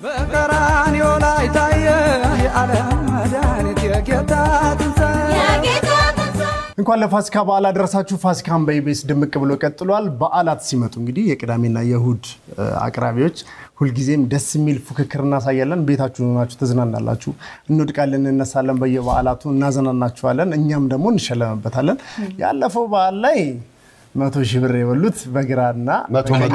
በቀራንዮ ላይ ታየ የዓለም መድኃኒት የጌታ ትንሣኤ እንኳን ለፋሲካ በዓል አደረሳችሁ። ፋሲካን በኢቢኤስ ድምቅ ብሎ ቀጥሏል። በዓላት ሲመጡ እንግዲህ የቅዳሜና የእሁድ አቅራቢዎች ሁልጊዜም ደስ የሚል ፉክክር እናሳያለን። ቤታችሁ ሆናችሁ ተዝናናላችሁ፣ እንወድቃለን፣ እንነሳለን፣ በየበዓላቱ እናዘናናችኋለን፣ እኛም ደግሞ እንሸለምበታለን። ያለፈው በዓል ላይ 100,000 ብር የበሉት በግራና 100,000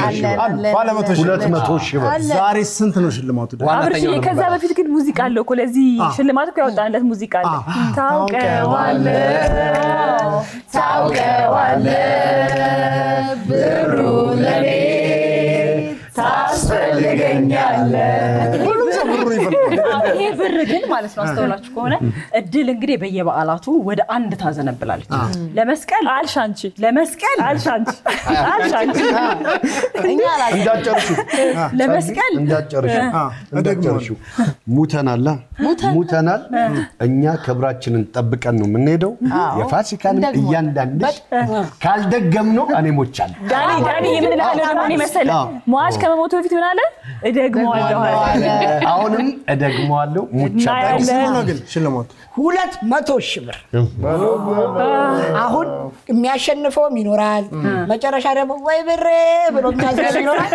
ባለ 200,000 ብር ዛሬ ስንት ነው ሽልማቱ? አብርሽ ከዛ በፊት ግን ሙዚቃ አለው እኮ ለዚህ ሽልማቱ ያወጣንለት ሙዚቃ አለ። ታውቀዋለ ብሩ ለኔ ታስፈልገኛለ ይሄ ብር ግን ማለት ነው አስተውላችሁ ከሆነ እድል እንግዲህ በየበዓላቱ ወደ አንድ ታዘነብላለች። ለመስቀል አልሻንቺ ለመስቀል አልሻንቺ እኛ እንዳጨርሹ ለመስቀል እንዳጨርሹ ሙተናል እኛ ክብራችንን ጠብቀን ነው የምንሄደው። የፋሲካን እያንዳንድሽ ካልደገምነው እኔ ሞቻለሁ። ዳኒ ምን ለአለማኒ መሰለ ሟች ከመሞቱ በፊት ምን አለ? እደግመዋለሁ አሁንም እደግመዋለሁ ሙቻለሁ። ስንት ግን ሽልማቱ? 200,000 ብር። አሁን የሚያሸንፈው ይኖራል። መጨረሻ ደግሞ ወይ ብሬ ብሎ የሚያዘለው ይኖራል።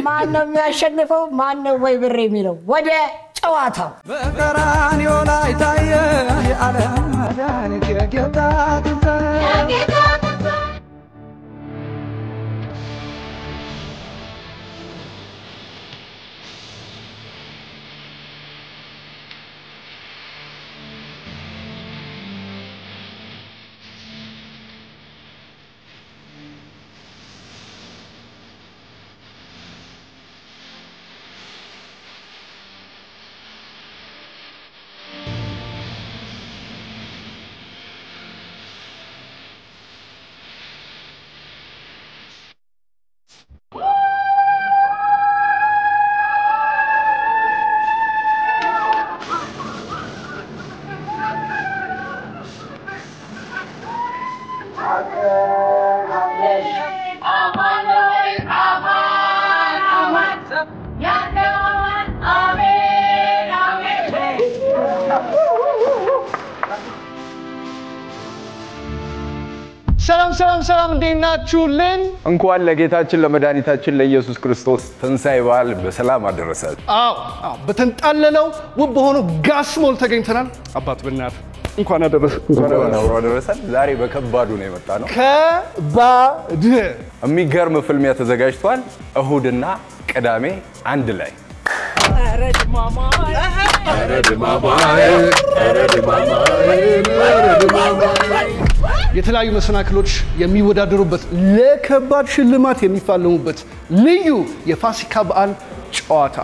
ማን ነው የሚያሸንፈው? ማን ነው ወይ ብሬ የሚለው? ወደ ጨዋታው በቀራንዮ ላይ ታየ የዓለም መድኃኒት የጌታ ትንሣኤ ሰላም እንዴናችሁልን? እንኳን ለጌታችን ለመድኃኒታችን ለኢየሱስ ክርስቶስ ትንሣኤ በዓል በሰላም አደረሳችሁ። አዎ በተንጣለለው ውብ በሆነው ጋስሞል ተገኝተናል። አባት በእናትህ እንኳን አደረሰን። ዛሬ በከባዱ ነው የመጣነው። ከባድ የሚገርም ፍልሚያ ተዘጋጅቷል። እሁድና ቅዳሜ አንድ ላይ የተለያዩ መሰናክሎች የሚወዳደሩበት ለከባድ ሽልማት የሚፋለሙበት ልዩ የፋሲካ በዓል ጨዋታ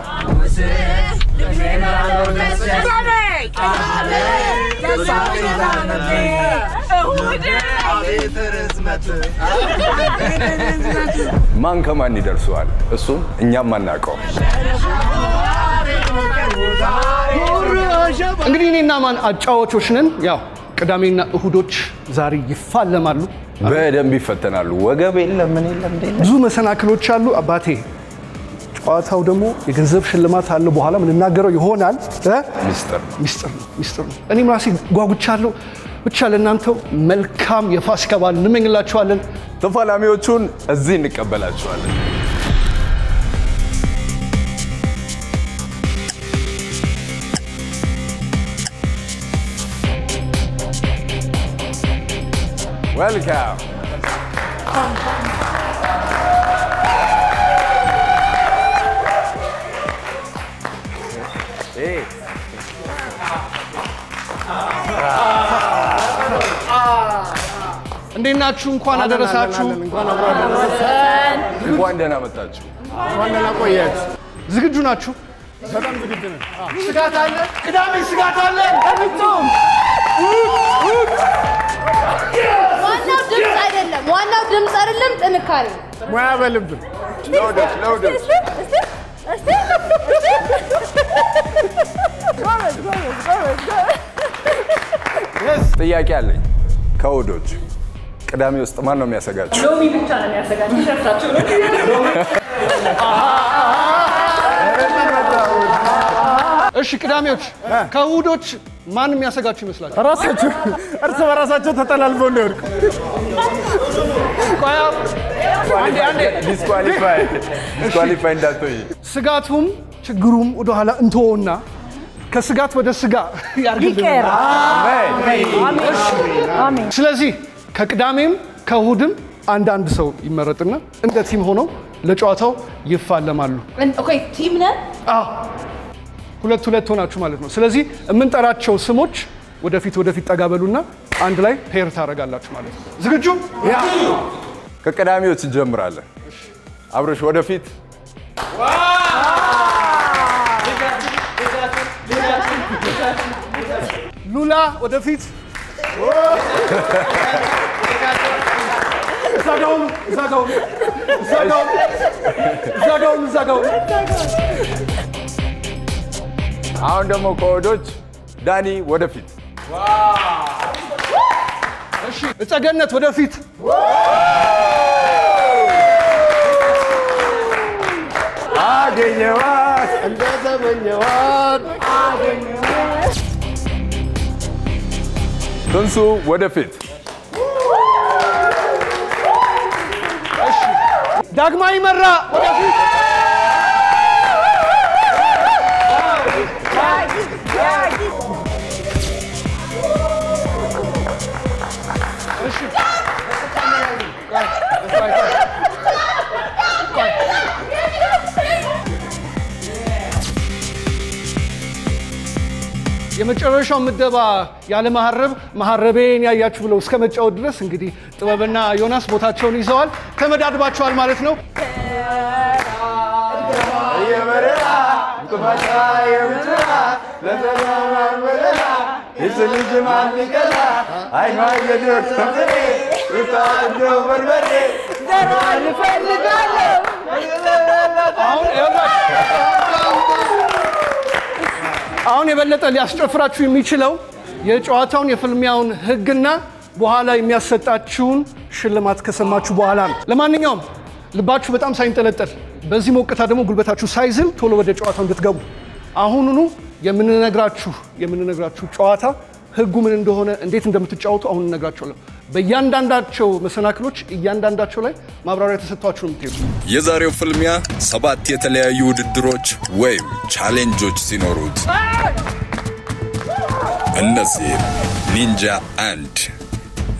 ማን ከማን ይደርሰዋል? እሱም እኛም አናውቀው። እንግዲህ እኔና ማን አጫዋቾች ነን። ያው ቅዳሜና እሁዶች ዛሬ ይፋለማሉ፣ በደንብ ይፈተናሉ። ወገብ የለም ምን የለም ብዙ መሰናክሎች አሉ። አባቴ ጨዋታው ደግሞ የገንዘብ ሽልማት አለ። በኋላ ምን እናገረው ይሆናል። ሚስጥር ነው። እኔም ራሴ ጓጉቻለሁ። ብቻ ለእናንተው መልካም የፋሲካ በዓል እንመኝላችኋለን። ተፋላሚዎቹን እዚህ እንቀበላችኋለን። Welcome. Hey. እንዴናችሁ? እንኳን አደረሳችሁ። እንኳን ደህና መጣችሁ። እንኳን ደህና ቆያችሁ። ዝግጁ ናችሁ? በጣም ዝግጁ ነን። ስጋት አለ? ቅዳሜ ስጋት አለ? ለፍጹም ዋናው ድምጽ አይደለም ጥንካሬ ሙያ በልብ ለውደስ ጥያቄ አለኝ ከውዶች ቅዳሜ ውስጥ ማን ነው የሚያሰጋችሁ? ሎሚ ብቻ ነው የሚያሰጋችሁ ሸርታችሁ ነው እሺ ቅዳሜዎች ከእሑዶች ማን የሚያሰጋችሁ ይመስላል? ራሳችሁ እርስ በራሳቸው ተጠላልፈው እንደወርቁ አንዴ ዲስኳሊፋይ እንዳትሆኝ። ስጋቱም ችግሩም ወደ ኋላ እንተውና ከስጋት ወደ ስጋ ያርግልን። አሜን። ስለዚህ ከቅዳሜም ከእሑድም አንዳንድ ሰው ይመረጥና እንደ ቲም ሆነው ለጨዋታው ይፋለማሉ። ኦኬ ቲም ነን። ሁለት ሆናችሁ ማለት ነው። ስለዚህ የምንጠራቸው ስሞች ወደፊት ጠጋ በሉና አንድ ላይ ፔር ታደርጋላችሁ ማለት ነው። ዝግጁ? ከቅዳሜዎች እንጀምራለን። አብረሽ ወደፊት። ሉላ ወደፊት። ዘጋውን አሁን ደግሞ ከወዶች ዳኒ ወደፊት። እሺ እጸገነት ወደፊት። አገኘዋት እንደተመኘዋት ትንሱ ወደፊት። ዳግማዊ መራ ወደፊት። የመጨረሻው ምደባ ያለ መሐረቤን ያያችሁ ብለው እስከ መጫወት ድረስ እንግዲህ ጥበብና ዮናስ ቦታቸውን ይዘዋል። ተመዳድባቸዋል ማለት ነው። አሁን የበለጠ ሊያስጨፍራችሁ የሚችለው የጨዋታውን የፍልሚያውን ህግና በኋላ የሚያሰጣችሁን ሽልማት ከሰማችሁ በኋላ ነው። ለማንኛውም ልባችሁ በጣም ሳይንጠለጠል በዚህ ሞቅታ ደግሞ ጉልበታችሁ ሳይዝል ቶሎ ወደ ጨዋታው እንድትገቡ አሁኑኑ የምንነግራችሁ ጨዋታ ህጉ ምን እንደሆነ እንዴት እንደምትጫወቱ አሁን እነግራችኋለሁ። በእያንዳንዳቸው መሰናክሎች እያንዳንዳቸው ላይ ማብራሪያ ተሰጥቷችሁ ነው የምትሄዱ። የዛሬው ፍልሚያ 7 የተለያዩ ውድድሮች ወይም ቻሌንጆች ሲኖሩት እነዚህ ኒንጃ 1፣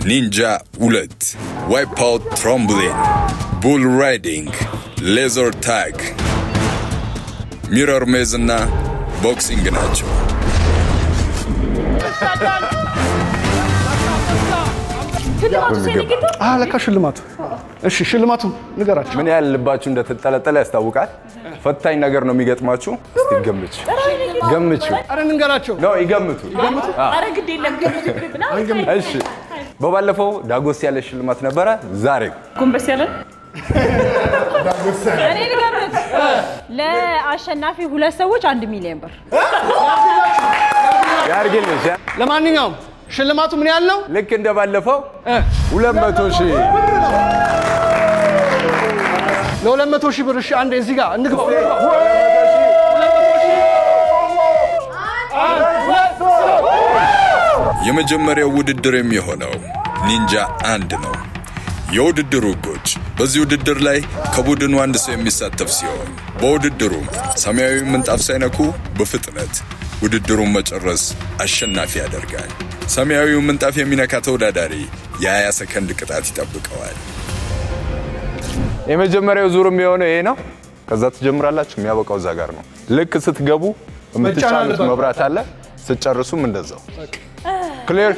ኒንጃ 2፣ ዋይፕ አውት ትራምብሊን፣ ቡል ራይዲንግ፣ ሌዘር ታግ፣ ሚረር ሜዝ እና ቦክሲንግ ናቸው። ለካ ሽልማቱ። እሺ ሽልማቱ ንገራችሁ። ምን ያህል ልባችሁ እንደተጠለጠለ ያስታውቃል። ፈታኝ ነገር ነው የሚገጥማችሁ። እስቲ ገምቹ። አረ እንንገራቸው። ነው ይገምቱ። አረ ግድ የለም ገምቱ። እሺ በባለፈው ዳጎስ ያለ ሽልማት ነበረ። ዛሬ ጎንበስ ያለ እኔ ልገምት። ለአሸናፊ 2 ሰዎች 1 ሚሊዮን ብር ያርግልሽ። ለማንኛውም ሽልማቱ ምን ያህል ነው? ልክ እንደባለፈው 200,000 ለ200,000 ብር። እሺ አንዴ እዚህ ጋር እንግባ። የመጀመሪያው ውድድር የሚሆነው ኒንጃ 1 ነው። የውድድሩ ህጎች በዚህ ውድድር ላይ ከቡድኑ 1 ሰው የሚሳተፍ ሲሆን በውድድሩ ሰማያዊ ምንጣፍ ሳይነኩ በፍጥነት ውድድሩን መጨረስ አሸናፊ ያደርጋል። ሰማያዊው ምንጣፍ የሚነካ ተወዳዳሪ የ20 ሰከንድ ቅጣት ይጠብቀዋል። የመጀመሪያው ዙር የሚሆነው ይሄ ነው። ከዛ ትጀምራላችሁ። የሚያበቃው እዛ ጋር ነው። ልክ ስትገቡ የምትጫኑት መብራት አለ። ስትጨርሱም እንደዛው። ክሊር።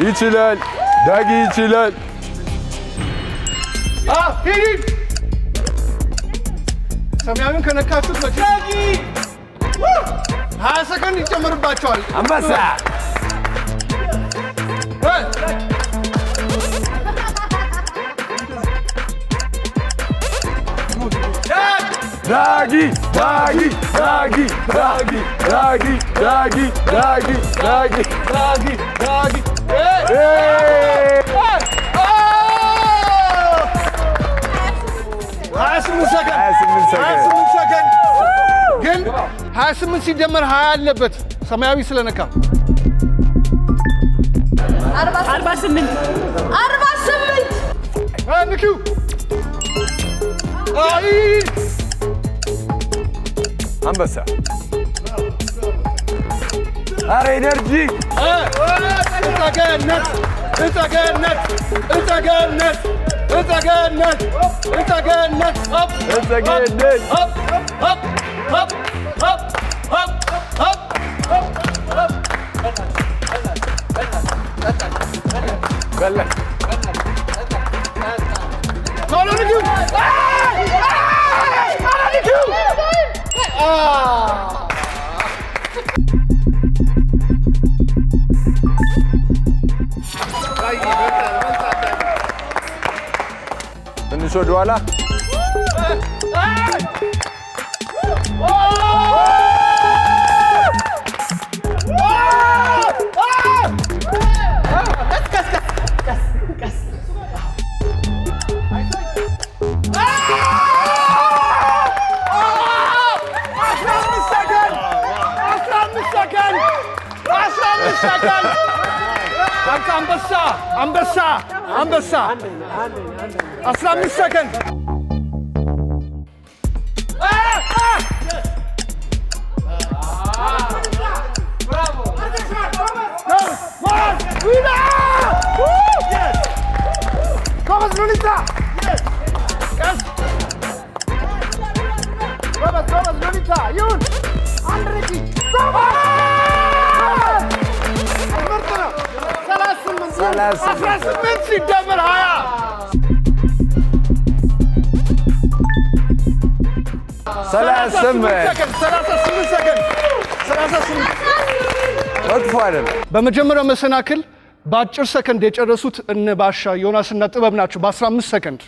ይችላል ዳጊ ይችላል። ሂድ ሰማያዊውን ከነካችሁት ዳጊ 20 ሰከንድ ይጨምርባቸዋል። አንበሳ ዳጊ ዳጊ ዳጊ ዳጊ ዳጊ ዳጊ ዳጊ ዳጊ ዳጊ ዳጊ 28 ሰከንድ ግን 28 ሲደመር 20 አለበት ሰማያዊ ስለነካ 48 ንኪው አይ አንበሳ አረ ኤነርጂ እንተገነት ትንሽ ወደ ኋላ አንበሳ 15 ሰከንድ ጎበዝ ሉሊታ ጎበዝ ሉሊታ ይሁን አንድ ርቂ ምርጥ ነው 18 ሲደመር 38 ሰከንድ መጥፎ አይደለም። በመጀመሪያው መሰናክል በአጭር ሰከንድ የጨረሱት እነ ባሻ ዮናስና ጥበብ ናቸው በ15 ሰከንድ።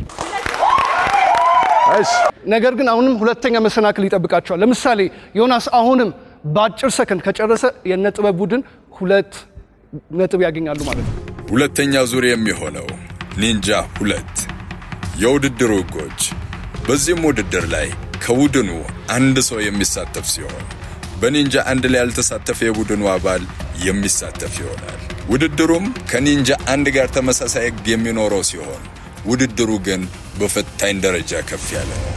እሺ ነገር ግን አሁንም ሁለተኛ መሰናክል ይጠብቃቸዋል። ለምሳሌ ዮናስ አሁንም በአጭር ሰከንድ ከጨረሰ የነ ጥበብ ቡድን 2 ነጥብ ያገኛሉ ማለት ነው። ሁለተኛ ዙር የሚሆነው ኒንጃ 2 የውድድሩ ህጎች። በዚህም ውድድር ላይ ከቡድኑ አንድ ሰው የሚሳተፍ ሲሆን በኒንጃ አንድ ላይ ያልተሳተፈ የቡድኑ አባል የሚሳተፍ ይሆናል። ውድድሩም ከኒንጃ አንድ ጋር ተመሳሳይ ህግ የሚኖረው ሲሆን ውድድሩ ግን በፈታኝ ደረጃ ከፍ ያለ ነው።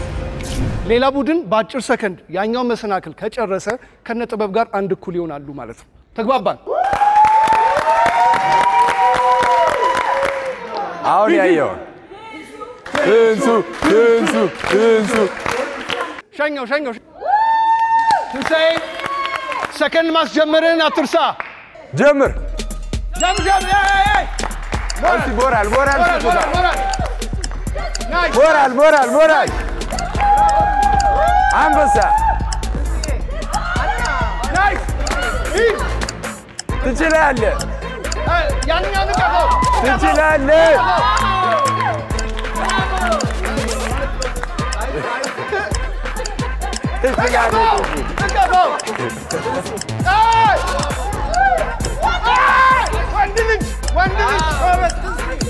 ሌላ ቡድን በአጭር ሰከንድ ያኛው መሰናክል ከጨረሰ ከነጥበብ ጋር አንድ እኩል ይሆናሉ ማለት ነው። ተግባባን? አሁን ያየው ትንሱ ሸኘው ትንሳኤ ሰከንድ ማስጀመርን አትርሳ። ጀምር እስቲ ሞራል አንበሳ ትችላለህ ትችላለህ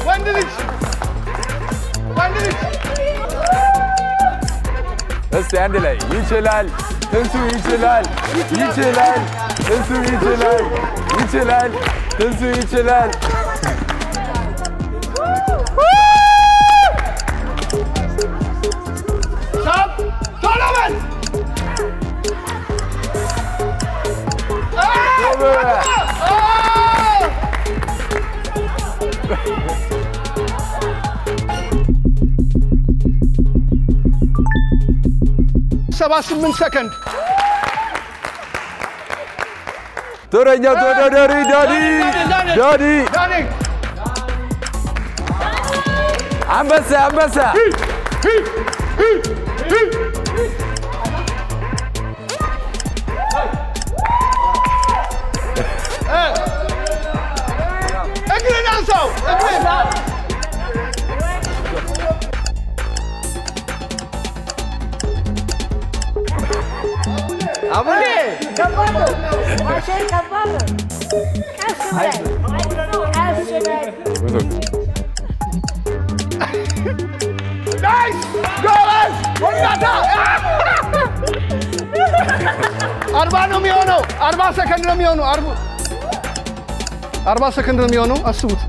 ወንድ ልጅ እስቲ አንድ ላይ ይችላል ትንሱ ይችላል ትንሱ ይችላል ትንሱ ይችላል ሳብ ቶሎበል ሰባስምንት ሰከንድ ተረኛ ተወዳዳሪ ዳዲ አንበሳ እግርን አንሳው አቡኔ ከባድ ማሸር ከባድ ናይስ ጎበዝ ወጣታ 40 ነው የሚሆነው 40 ሰከንድ ነው የሚሆነው 40 ሰከንድ ነው የሚሆነው አስቡት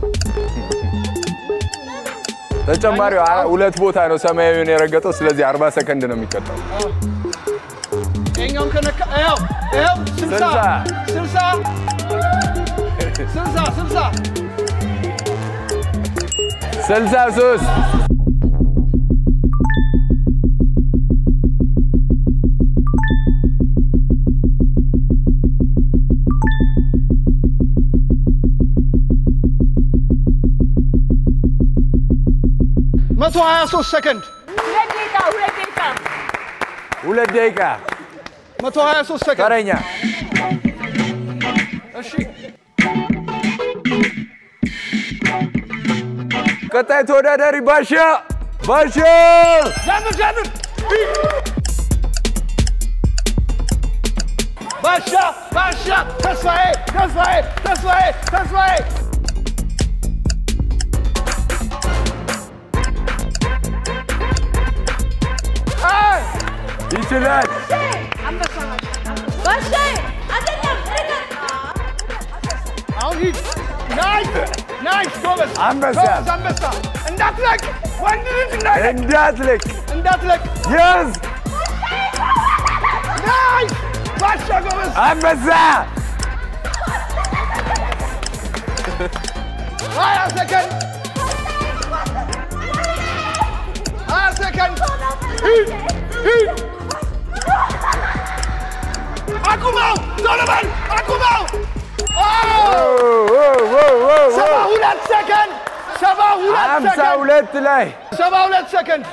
ተጨማሪው ሁለት ቦታ ነው ሰማያዊውን የረገጠው ስለዚህ 40 ሰከንድ ነው የሚቀጣው እኛም ከነካ ያው 60 123 ሰከንድ 2 ደቂቃ 123 ሰከንድ ተረኛ እሺ ቀጣይ ተወዳዳሪ ባሻ ጀምር ባሻ ተስፋዬ ይችላል አሁን ሂድ ናይስ ጎበዝ አንበሳ እንዳትለቅ ወንድ ልጅ እንዳትለቅ ያዝ ናይስ ባሻ ጎበዝ አንበሳ 20 ሰከንድ ሂድ አቁመው ዞለበል አቁመው 72 ሰከንድ 52 ላይ 72 ሰከንድ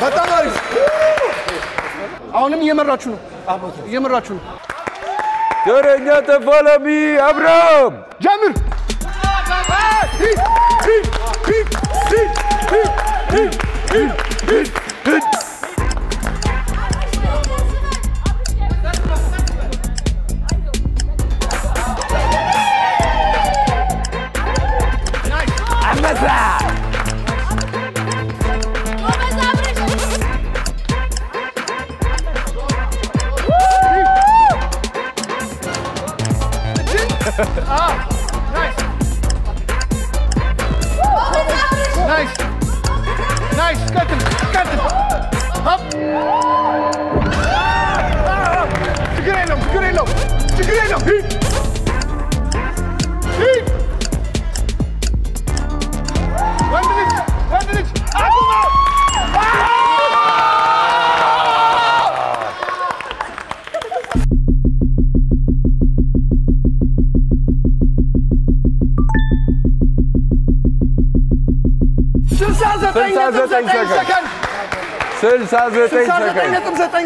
በጣም አሪፍ አሁንም እየመራችሁ ነው ተረኛ ተፋላሚ አብርሃም ጀምር Nice. Cut him. Up. Tigreelo. Heat. 1 minute. Akuma.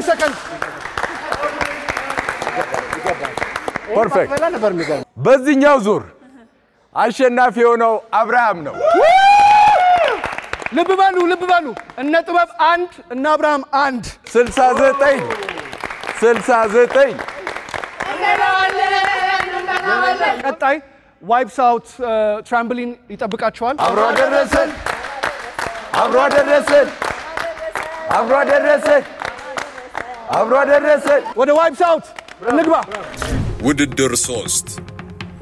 ሰከንድ ፐርፌክት በዚህኛው ዙር አሸናፊ የሆነው አብርሃም ነው ልብ በሉ እነ ጥበብ 1 እና አብርሃም 1 69 ቀጣይ ዋይፕስ አውት ትራምፖሊን ይጠብቃቸዋል አብሮ አደረሰን ወደ ዋይፕስ አውት እንግባ ውድድር 3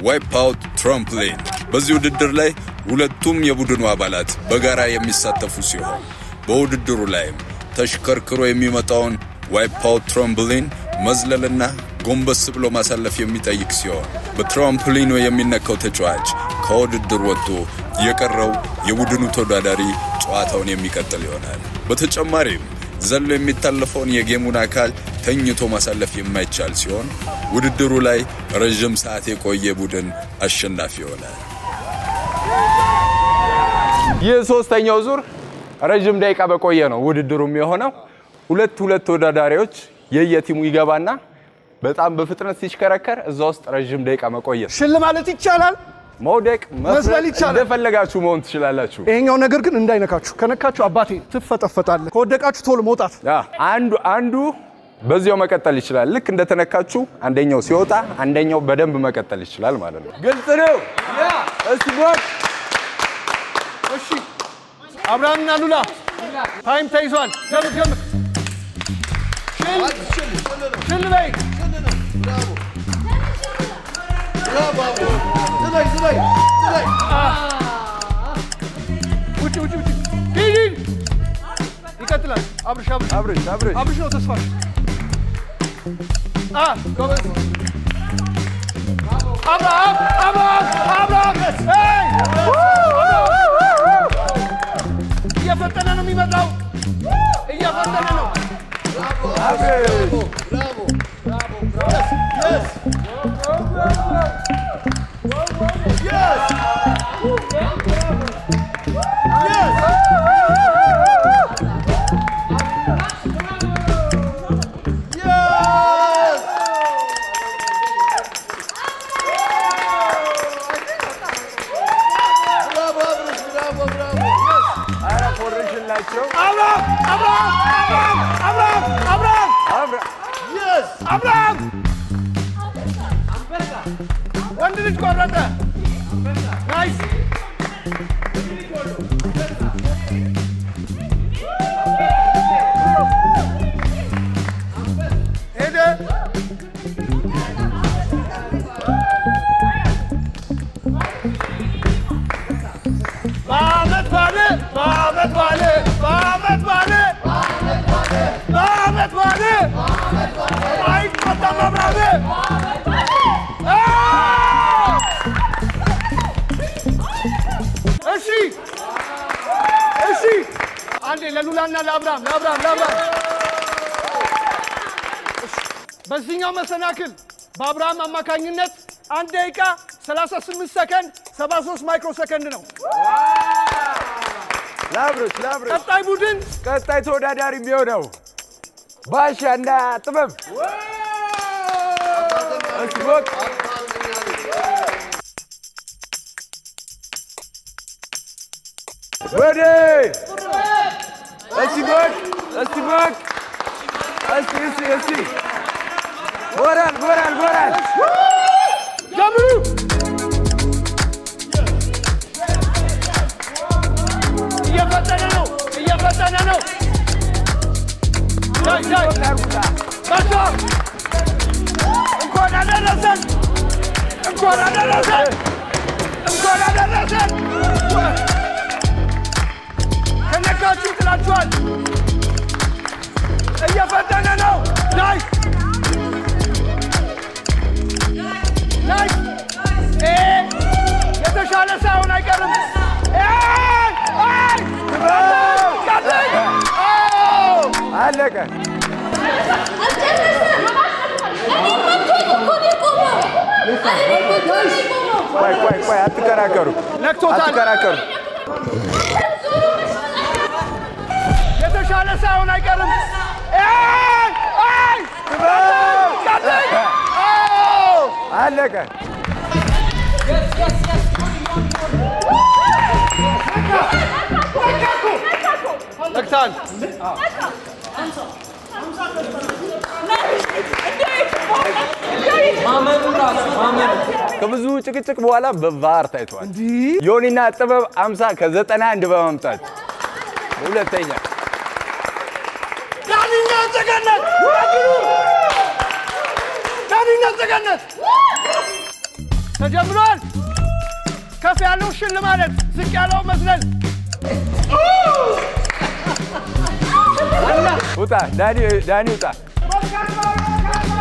ዋይፕ አውት ትራምፖሊን በዚህ ውድድር ላይ ሁለቱም የቡድኑ አባላት በጋራ የሚሳተፉ ሲሆን በውድድሩ ላይም ተሽከርክሮ የሚመጣውን ዋይፕ አውት ትራምፖሊን መዝለልና ጎንበስ ብሎ ማሳለፍ የሚጠይቅ ሲሆን በትራምፖሊኑ የሚነካው ተጫዋች ከውድድር ወጥቶ የቀረው የቡድኑ ተወዳዳሪ ጨዋታውን የሚቀጥል ይሆናል በተጨማሪም ዘሎ የሚታለፈውን የጌሙን አካል ተኝቶ ማሳለፍ የማይቻል ሲሆን ውድድሩ ላይ ረጅም ሰዓት የቆየ ቡድን አሸናፊ ይሆናል የሶስተኛው ዙር ረጅም ደቂቃ በቆየ ነው ውድድሩም የሆነው ሁለት ተወዳዳሪዎች የየቲሙ ይገባና በጣም በፍጥነት ሲሽከረከር እዛ ውስጥ ረጅም ደቂቃ መቆየት ሽልማት ይቻላል መውደቅ መፍረድ እንደፈለጋችሁ መሆን ትችላላችሁ ይሄኛው ነገር ግን እንዳይነካችሁ ከነካችሁ አባቴ ትፈጠፈጣለ ከወደቃችሁ ቶሎ መውጣት አንዱ በዚያው መቀጠል ይችላል ልክ እንደተነካችሁ አንደኛው ሲወጣ አንደኛው በደንብ መቀጠል ይችላል ማለት ነው ግልጽ ነው እስቲ ቦክ እሺ አብርሃምና ሉላ ታይም ተይዟል። ገምት ሽል በይ ውጭ ሂድ ይቀጥላል። አብርሽ ነው ተስፋሽ። ጎበዝ አብርሃም እየፈጠነ ነው የሚመጣው። እየፈጠነ ነው። አብርሃም ወንድ ልጅ ቆረጠ። ናይስ ሄደ። በዓመት ባለ አይቆጣም አብርሃም። እሺ አንዴ ለሉላና ለአብርሃም በዚህኛው መሰናክል በአብርሃም አማካኝነት 1 ደቂቃ 38 ሰከንድ 73 ማይክሮ ሰከንድ ነው። ላብሮች ቀጣይ ተወዳዳሪ የሚሆነው ባሻና ጥበብ እስቦክ ወደ እስቦክ ጎራል ጀምሩ። እየፈጠነ ነው። ባሻ እንኳን አደረሰን። ከነካችሁ ጥላችኋል። እየፈጠነ ነው። ናይስ የተሻለ ሳይሆን አይቀርም። አለቀ። ቆይ አትከራከሩ። የተሻለ ሳይሆን አይቀርም። አለቀ። ለክታል ከብዙ ጭቅጭቅ በኋላ በቫር ታይቷል። ዮኒና ጥበብ 50 ከ91 በማምጣት ሁለተኛ። ዳኒና ዘገነት ተጀምሯል። ከፍ ያለው ሽል ማለት ዝቅ ያለው መዝለል። ውጣ ዳኒ ውጣ።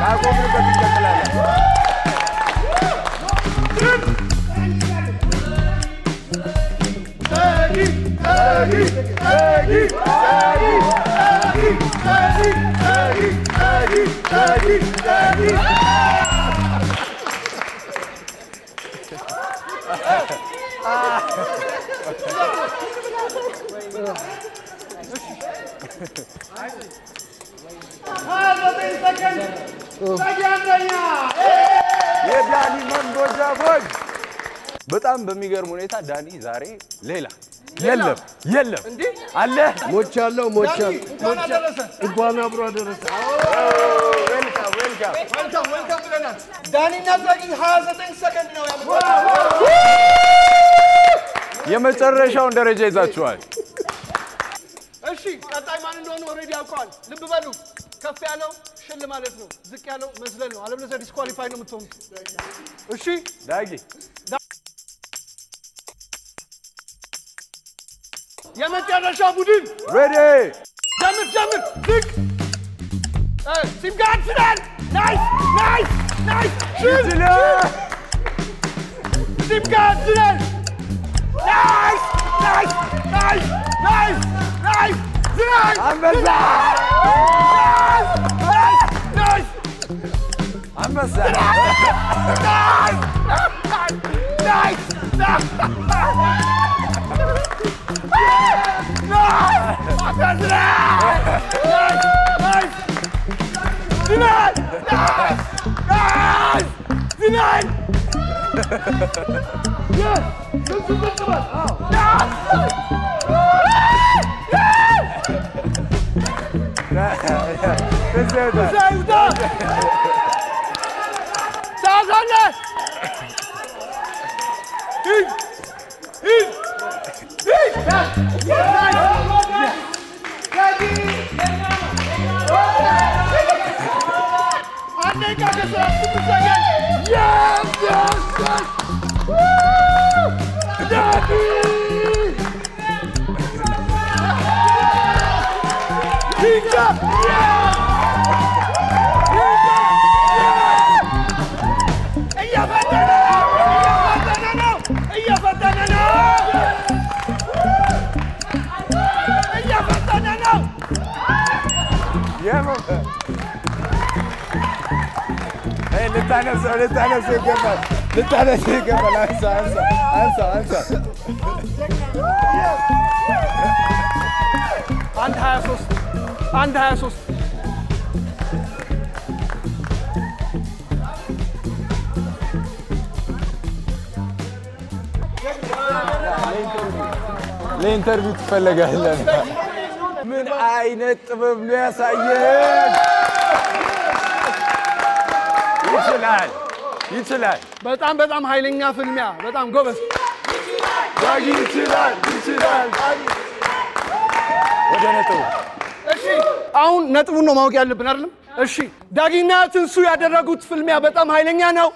ካቆምንበት እንቀጥላለን። የዳኒ መንጎጃ ቦግ በጣም በሚገርም ሁኔታ ዳኒ ዛሬ ሌላ የለም አለ ሞቻለሁ እንኳን አብሮ አደረሰ። ዌልካም ብለናል። ዳኒና ዛጊ 29 ሰከንድ ነው ያለው። የመጨረሻውን ደረጃ ይዛችኋል። እሺ እሺ ቀጣይ ማን እንደሆነ ኦሬዲ ያውቀዋል ልብ በሉ ከፍ ያለው ሽል ማለት ነው ዝቅ ያለው መዝለል ነው አለበለዚያ ዲስኳሊፋይ ነው የምትሆኑት እሺ ዳጊ የመጨረሻ ቡድን ሬዲ ጀምር ዝቅ ሲም ጋር ይችላል ናይስ ሲም ጋር ይችላል ናይስ አንበሳ አንበሳ ልታነሱ ይገባል አንሳ አንድ 23 ለኢንተርቪው ትፈልጋለህ ምን አይነት ጥበብ ነው ያሳየን ይችላል በጣም ኃይለኛ ፍልሚያ በጣም ጎበዝ ዳጊ ይችላል ወደ ነጥቡ እሺ አሁን ነጥቡን ነው ማወቅ ያለብን አይደል እሺ ዳጊና ትንሱ ያደረጉት ፍልሚያ በጣም ኃይለኛ ነው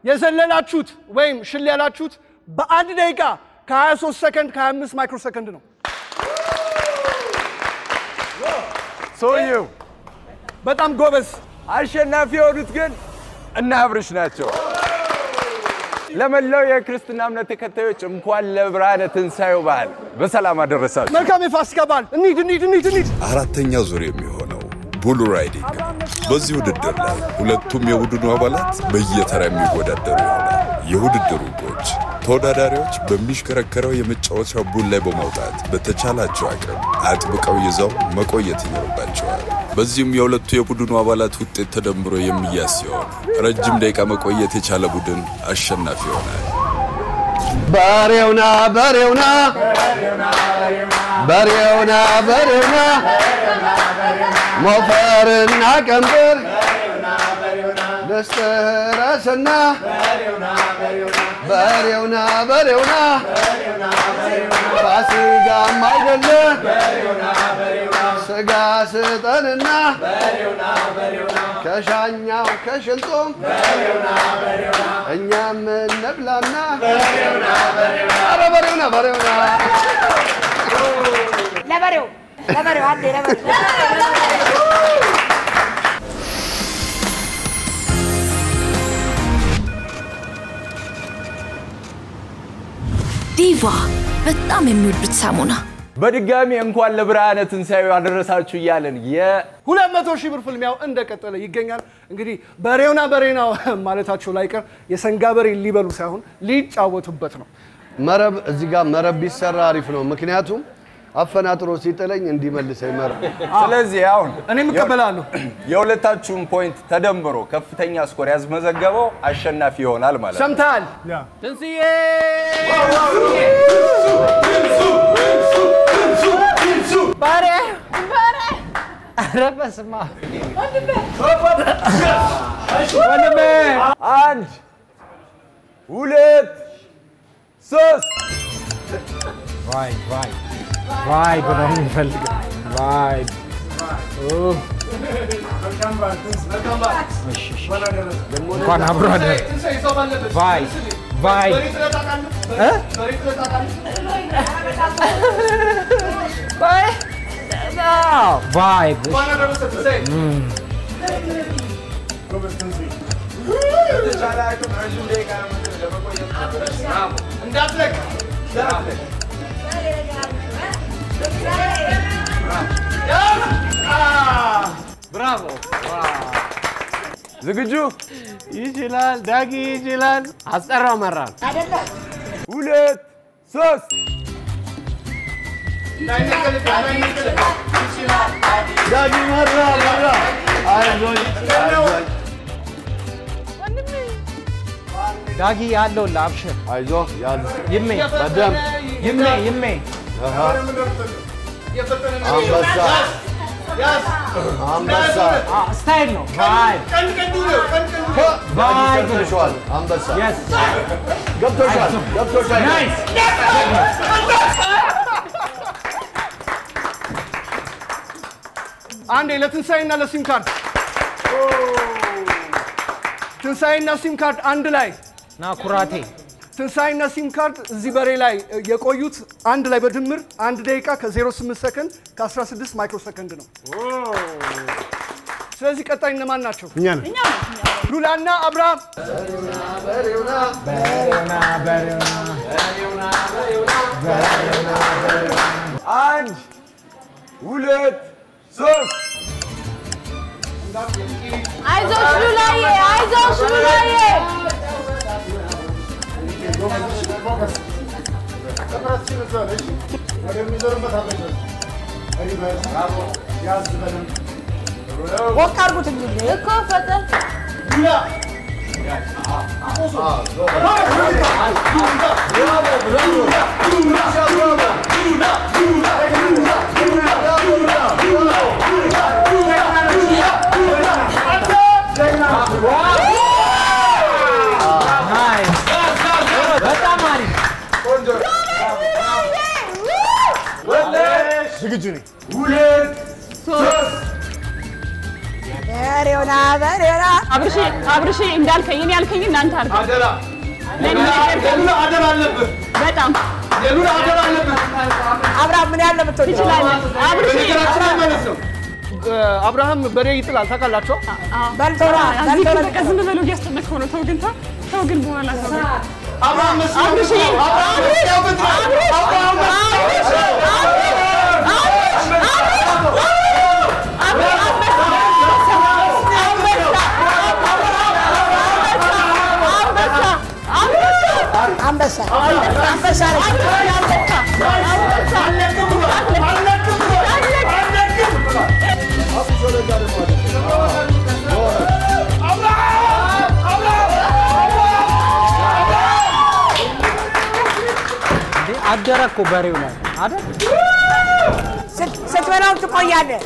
የዘለላችሁት ወይም ሽል ያላችሁት በአንድ ደቂቃ ከ23 ሰከንድ ከ25 ማይክሮ ሰከንድ ነው ሰውየው በጣም ጎበዝ አሸናፊ የሆኑት ግን እና አብርሽ ናቸው ለመላው የክርስትና እምነት ተከታዮች እንኳን ለብርሃነ ትንሣኤው በዓል በሰላም አደረሳችሁ መልካም የፋሲካ በዓል እንሂድ አራተኛ ዙር የሚሆነው ቡል ራይዲንግ በዚህ ውድድር ላይ ሁለቱም የቡድኑ አባላት በየተራ የሚወዳደሩ ይሆናል የውድድሩ ህጎች ተወዳዳሪዎች በሚሽከረከረው የመጫወቻ ቡል ላይ በመውጣት በተቻላቸው አቅም አጥብቀው ይዘው መቆየት ይኖርባቸዋል በዚህም የሁለቱ የቡድኑ አባላት ውጤት ተደምሮ የሚያዝ ሲሆን ረጅም ደቂቃ መቆየት የቻለ ቡድን አሸናፊ ይሆናል በሬውና ሞፈርና ቀንበር ደስተራሰና በሬውና ፋሲካም አይደለ ስጋ ስጠንና ከሻኛው ከሽንጦም እኛም እንብላና ኧረ በሬውና ለበሬው አንዴ ዲቫ በጣም የሚወዱት ሳሙና በድጋሚ እንኳን ለብርሃነ ትንሣኤው አደረሳችሁ እያለን የ200,000 ብር ፍልሚያው እንደቀጠለ ይገኛል እንግዲህ በሬውና ማለታቸው ላይቀር የሰንጋ በሬ ሊበሉ ሳይሆን ሊጫወቱበት ነው መረብ እዚህ ጋር መረብ ቢሰራ አሪፍ ነው ምክንያቱም አፈናጥሮ ሲጥለኝ እንዲመልሰኝ መረብ ስለዚህ አሁን እኔም እቀበላለሁ የሁለታችሁም ፖይንት ተደምሮ ከፍተኛ ስኮር ያስመዘገበው አሸናፊ ይሆናል ማለት ነው ሰምታል ትንስዬ ባሬ ኧረ በስመ አብ ወንድሜ 1 2 3 ዋይ ብለው የሚፈልገው Vibe. እንኳን አብሮ አደረ። Vibe. Vibe. Vibe. ብራቮ! ዝግጁ? ይችላል ዳጊ ይችላል። አስጠራው መራል። 2 3 ዳጊ መራ መራ። አይዞህ ዳጊ ያለው ላብሽር። አይዞህ ያዝ ይሜ በደም ይሜ አንበሳ አንበሳ ስታይል ነው። ቫይብ ቫይብ ገብቶሻል። አንበሳ Yes. ገብቶሻል ገብቶሻል። ናይስ አንዴ ለትንሳኤና ለሲም ካርድ ትንሳኤና ሲም ካርድ አንድ ላይ ና ኩራቴ ትንሳኤና ሲም ካርድ እዚህ በሬ ላይ የቆዩት አንድ ላይ በድምር 1 ደቂቃ ከ08 ሰከንድ ከ16 ማይክሮ ሰከንድ ነው። ስለዚህ ቀጣይ እነማን ናቸው? እኛ ነን። ሉላና አብርሃም በሬውና 1 2 3 አይዞሽ ሉላዬ፣ አይዞሽ ሉላዬ። ወቅ አድርጉት እንጂ እኮ ፈጠን በጣም አሪፍ ዝግጁ ነኝ። 2 3 በሬውና በሬውና አብርሽ እንዳልከኝ እኔ ያልከኝ እናንተ አድርጉ። አደራ የሉላ አደራ አለብህ። በጣም የሉላ አደራ አለብህ። አብርሃም ምን ያለ ብትሆን ትችላለህ። አብርሽ በነገራችን ላይ ማለት ነው አብርሃም በሬ ይጥላል ታውቃላችሁ? በልቶና እዚህ ግን በቃ ዝም በለው እያስጨነቅከው ነው። ተው ግን በኋላ ተው። አብርሃም መስሎ አብርሽ አንበሳ አንበሳ አደረ እኮ በሬው ላይ አይደል? ስትበላው ትቆያለህ።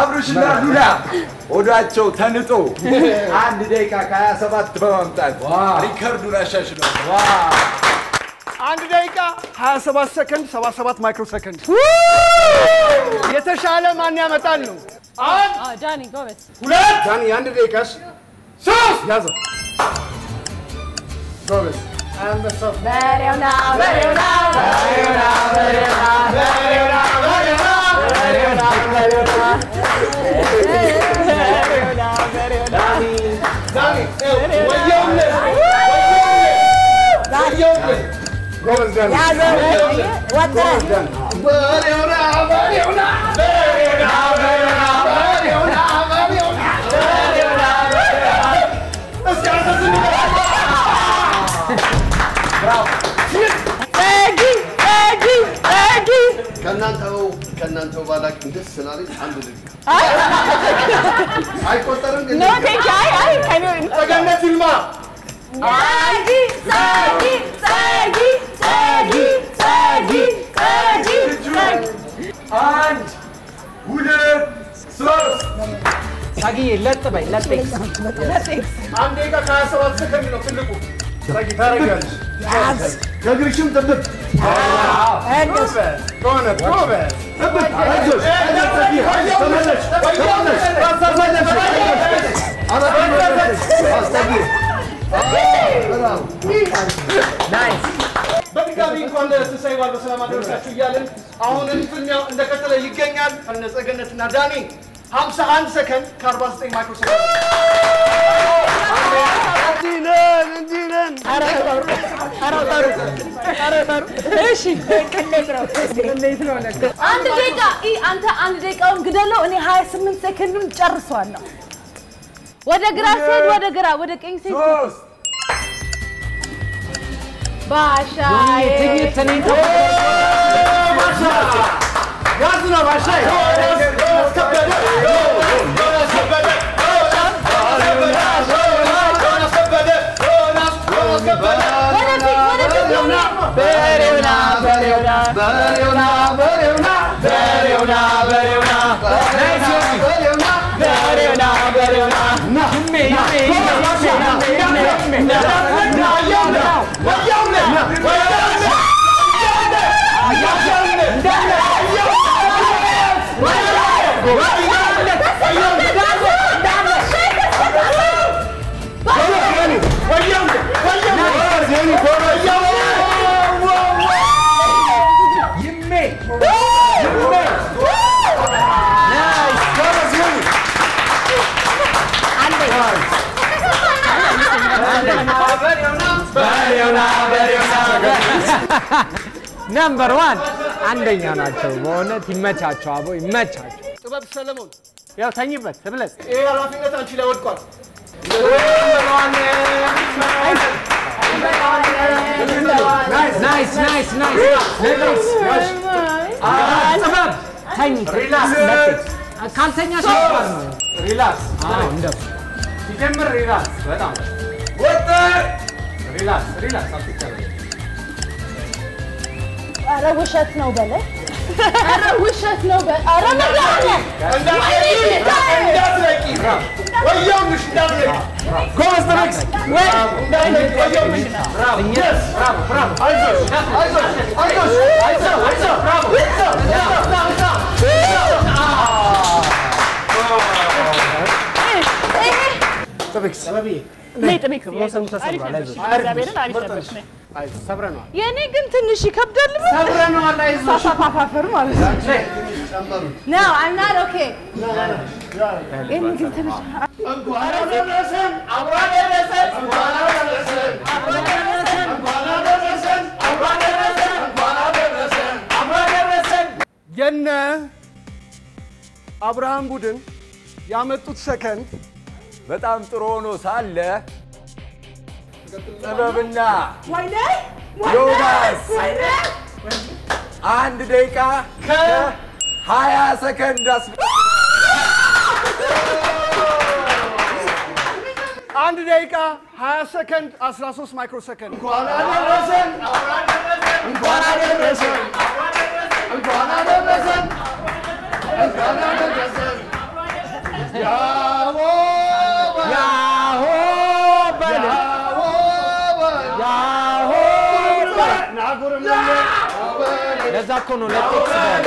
አብርሽና ሉላ ሆዳቸው ተንጦ 1 ደቂቃ ከ27 በማምጣት ሪከርዱን አሻሽለዋል። 1 ደቂቃ 27 ሰከንድ 77 ማይክሮ ሰከንድ የተሻለ ማን ያመጣል ነው? ዳኒ ጎበዝ። 2 ዳኒ 1 ደቂቃሽ 3 ያዘው። ጎበዝ አንበሳው በሬውና በሬውና በሬውና በሬውና በሬውና በሬውና ጎበዝ ዳኒ ያዘው ወጥረህ በሬውና በሬውና በሬውና በሬውና በሬውና በሬውና እስቲ አንተ ዝም ከእናንተው ባላቅም ደስ ስላለኝ 1 ደቂቃ አይቆጠርም ግን ተገነት ይልማ አንድ ሁለት ሶስት ሳጊዬ ለጥ በይ ለጥ 1 ደቂቃ ከ27 ሰከንድ ነው ትልቁ። ከእግርሽም ጥብቅ በድጋሚ እንኳን ለትንሣኤ በዓል በሰላም አደረሳችሁ እያልን አሁንም ፍልሚያው እንደቀጠለ ይገኛል። ነጸገነትና ዳኒ 51 ሰከንድ ከ49 ማይክሮ ሰከንድ እንዲነን እሺ አንድ ደቂቃ አንተ አንድ ደቂቃውን ግደለው እኔ 28 ሰከንዱን ጨርሰዋለሁ ወደ ግራ ሲሄድ ወደ ግራ ወደ ቀኝ ሲሄድ ባሻዬ ትኝት ያዝና ባሻዬ ነምበር 1 አንደኛ ናቸው። በእውነት ይመቻቸው፣ አቦ ይመቻቸው። ጥበብ ሰለሞን ያው ተኝበት ትብለጽ። ይሄ ኃላፊነት አንቺ ላይ ወድቋል። ናይስ ጥበብ ተኝ። ካልተኛ ሲባል ነው ሪላክስ። እንደው ሲጀምር ሪላክስ በጣም ሪላክስ አትከራ። ኧረ ውሸት ነው በለ ኧረ ውሸት ነው በለ ኧረ መላለ እንዳትለቂ ወያውሽ እንዳትለቂ ጎበዝ ተነክስ ወያውሽ ብራቮ አይዞሽ ብራቮ የኔ ግን ትንሽ ይከብዳል። ሰብረነዋል። አይዞሽ አፋፋፈር ማለት No, I'm not okay. የኔ ግን ትንሽ የነ አብርሃም ቡድን ያመጡት ሰከንድ በጣም ጥሩ ሆኖ ሳለ ጥበብና ዮናስ 1 ደቂቃ ከ20 ሰከንድ 1 ደቂቃ 20 ሰከንድ 13 ማይክሮ ሰከንድ እንኳን አደረሰን እንኳን አደረሰን እንኳን አደረሰን እንኳን አደረሰን ያሆ ያሆ ያሆ ናጉርም ለዛ እኮ ነው ለጥቅስ ባለ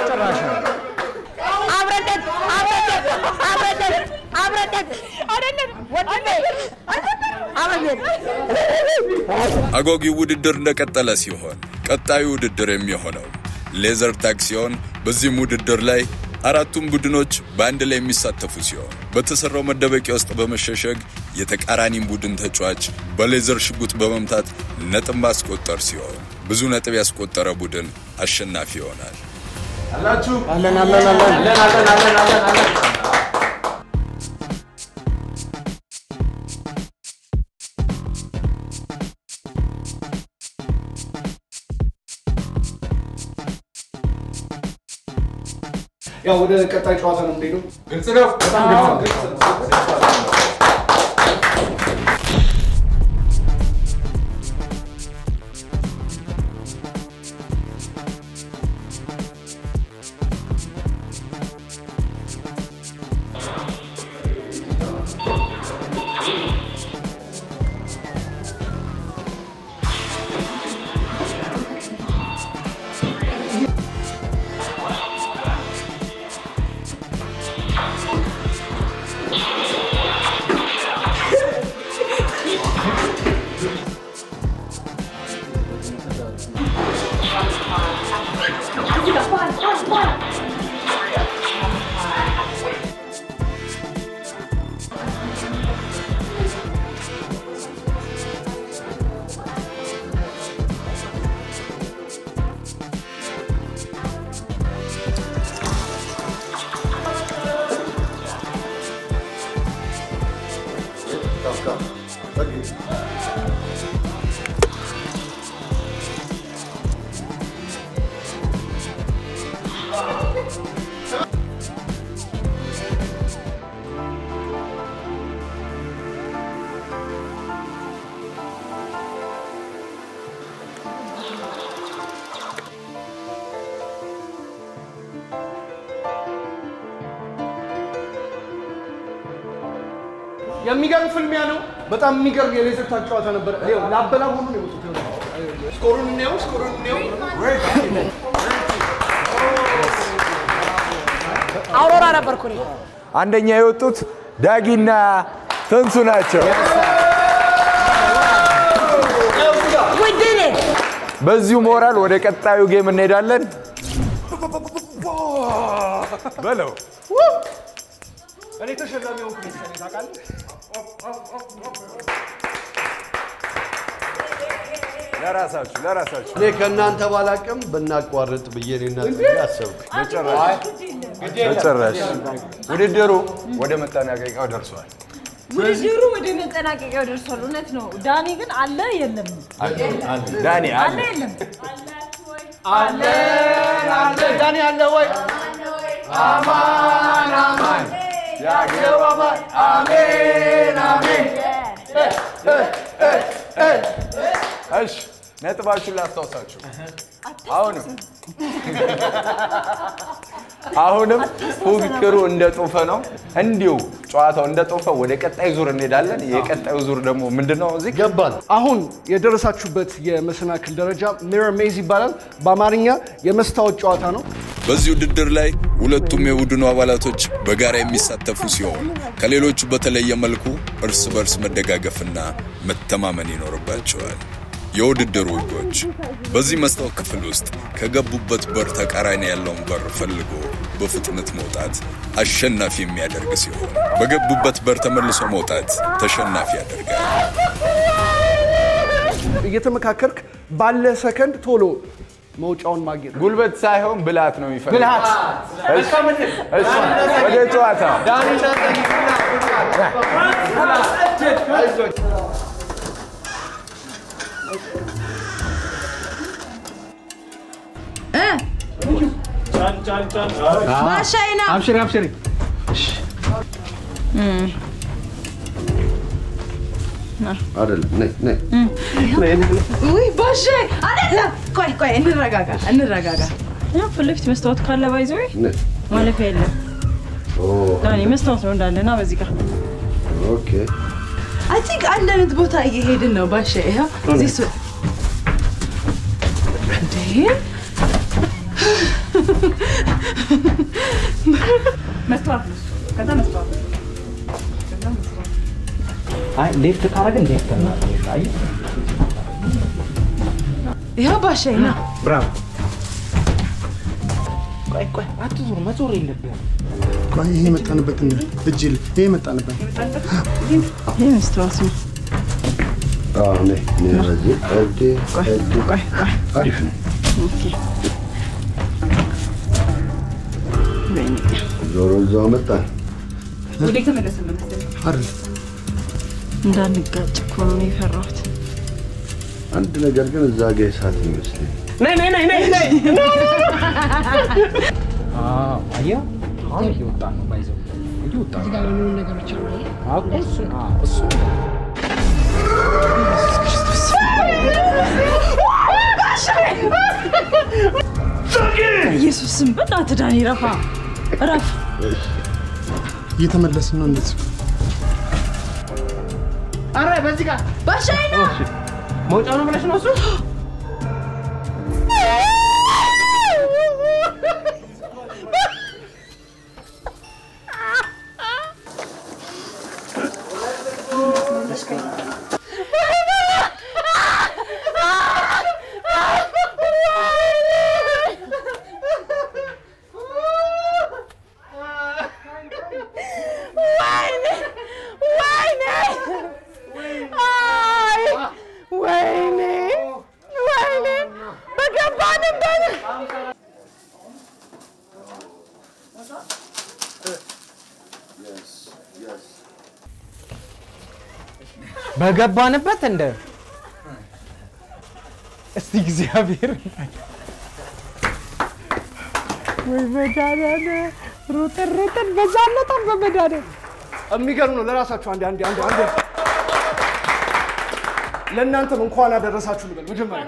ጭራሽ አጓጊው ውድድር እንደቀጠለ ሲሆን ቀጣዩ ውድድር የሚሆነው ሌዘር ታግ ሲሆን በዚህም ውድድር ላይ አራቱም ቡድኖች በአንድ ላይ የሚሳተፉ ሲሆን በተሰራው መደበቂያ ውስጥ በመሸሸግ የተቃራኒን ቡድን ተጫዋች በሌዘር ሽጉጥ በመምታት ነጥብ ማስቆጠር ሲሆን ብዙ ነጥብ ያስቆጠረ ቡድን አሸናፊ ይሆናል። አላችሁ አለን ያው ወደ ቀጣይ ጨዋታ ነው የምንሄደው። ግልጽ ነው። በጣም ግልጽ ነው። የሚገርም ፍልሚያ ነው። በጣም የሚገርም የሌዘር ታግ ጨዋታ ነበር። ይኸው ላበላ ሁሉ ነው የወጡት። ስኮሩን እንየው። አውሮራ ነበርኩ እኔ። አንደኛ የወጡት ዳጊና ትንሱ ናቸው። በዚሁ ሞራል ወደ ቀጣዩ ጌም እንሄዳለን። በለው እኔ ተሸላሚ ሆንኩ መሰለኝ ታውቃለህ። ለራሳችሁ እኔ ከእናንተ ባላቅም ብናቋርጥ ብዬ እኔና አሰብኩ። በጭራሽ ውድድሩ ወደ መጠናቀቂያው ደርሷል። ውድድሩ ወደ መጠናቀቂያው ደርሷል። እውነት ነው። ዳኒ ግን አለ የለም? ዳኒ አለ የለም? አለ ዳኒ አለ ወይ? አማን ያገባባ አሜን አሜን። እሺ ነጥባችሁን ላስታውሳችሁ። አሁንም ፉክክሩ እንደጦፈ ነው። እንዲሁ ጨዋታው እንደጦፈ ወደ ቀጣይ ዙር እንሄዳለን። የቀጣዩ ዙር ደግሞ ምንድነው? እዚህ ገባን። አሁን የደረሳችሁበት የመሰናክል ደረጃ ሚረር ሜዝ ይባላል። በአማርኛ የመስታወት ጨዋታ ነው። በዚህ ውድድር ላይ ሁለቱም የቡድኑ አባላቶች በጋራ የሚሳተፉ ሲሆን ከሌሎቹ በተለየ መልኩ እርስ በርስ መደጋገፍና መተማመን ይኖርባቸዋል። የውድድሩ ህጎች በዚህ መስታወት ክፍል ውስጥ ከገቡበት በር ተቃራኒ ያለውን በር ፈልጎ በፍጥነት መውጣት አሸናፊ የሚያደርግ ሲሆን በገቡበት በር ተመልሶ መውጣት ተሸናፊ ያደርጋል። እየተመካከርክ ባለ ሰከንድ ቶሎ መውጫውን ማግኘት ጉልበት ሳይሆን ብልሃት ነው የሚፈልገው። ብልሃት እሺ ወደ ጨዋታ ባሻይና አብሽሪ አይደለም ነይ ውይ ባሻይ አይደለም። ቆይ እንረጋጋ። ያው ፊት ለፊት መስታወት ካለ ባይዘው ማለፊያ የለም። ዳኒ መስታወት ነው እንዳለና በዚህ ጋር ኦኬ። አይ ቲንክ አንድ አይነት ቦታ እየሄድን ነው ባሻይ። ይሄ እዚህ እንዴ መስታወት ከዛ መስታወት አይ ሌፍት ካረግን ሌፍት ነው። አይ ይሄ ባሻይና ብራቮ። ቆይ አትዙር፣ መዞር የለብህም። ቆይ ይሄ መጣንበት እንዴ? ይሄ መጣንበት። ይሄ መስታወት ነው። ነይ በዚህ ቆይ አሪፍ ነው። ኦኬ ዞሮ እዛው መጣን። ወደ ተመለሰ መሰለኝ አይደል? እንዳንጋጭ እኮ ነው የፈራሁት። አንድ ነገር ግን እዛ ጋር እሳት ይመስለኝ። ነይ አያ አሁን እየወጣ ነው ባይዘው እየወጣ ነው። እዚህ ጋር ምን ነገሮች አሉ? እሱ ኢየሱስም በእናትህ ዳኒ ረፋ እየተመለስን ነው እንደዚህ። አረ በዚህ ጋር ባሻይና መውጫው ነው ብለሽ ነው እሱ? በገባንበት እንደ እስቲ እግዚአብሔር ወይ መዳዳነ ሩጥሩጥን በዛለታም በመዳዳነ የሚገርም ነው። ለራሳችሁ አንዴ ለእናንተም እንኳን አደረሳችሁ ልበል። መጀመሪያ